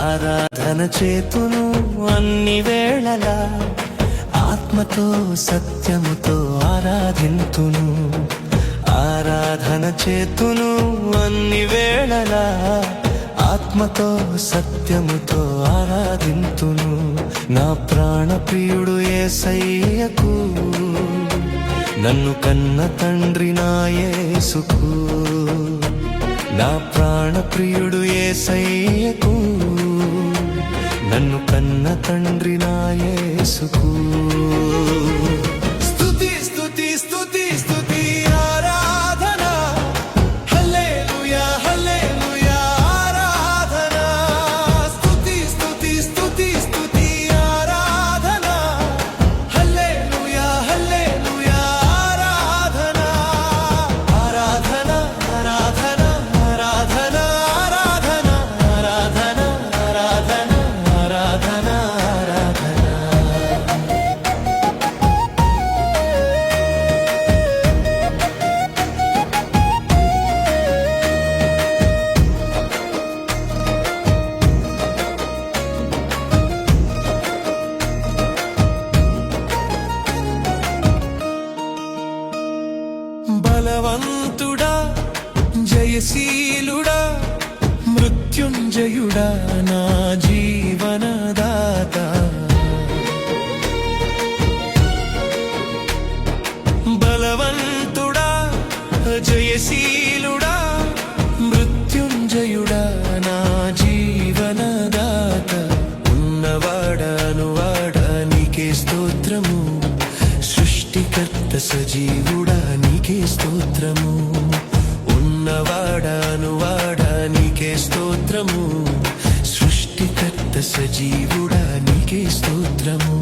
ఆరాధన చేతును అన్ని వేళలా, ఆత్మతో సత్యముతో ఆరాధింతును. ఆరాధన చేతును అన్ని వేళలా, ఆత్మతో సత్యముతో ఆరాధింతును. నా ప్రాణ ప్రియుడు యేసయ్యకు, నన్ను కన్న తండ్రి నా యేసుకు. నా ప్రాణ ప్రియుడు యేసయ్యకు, నన్ను కన్న తండ్రి నా యేసుకు. స్తుతి స్తుతి స్తుతి స్తుతి ఆరాధన, హల్లెలూయా హల్లెలూయా ఆరాధన. స్తుతి స్తుతి స్తుతి స్తుతి ఆరాధన, హల్లెలూయా హల్లెలూయా ఆరాధన. ఆరాధన ఆరాధన ఆరాధన ఆరాధన ఆరాధన ఆరాధన ఆరాధన ఆరాధన. బలవంతుడా జయశీలుడా మృత్యుంజయుడా నా జీవనదాత. బలవంతుడా జయశీలుడా మృత్యుంజయుడా నా జీవనదాత. ఉన్నవాడానువాడా నీకే స్తోత్రము, సృష్టికర్త సజీవుడా నీకే స్తోత్రము. ఉన్నవాడానువాడా నీకే స్తోత్రము, సృష్టికర్త సజీవుడా నీకే స్తోత్రము.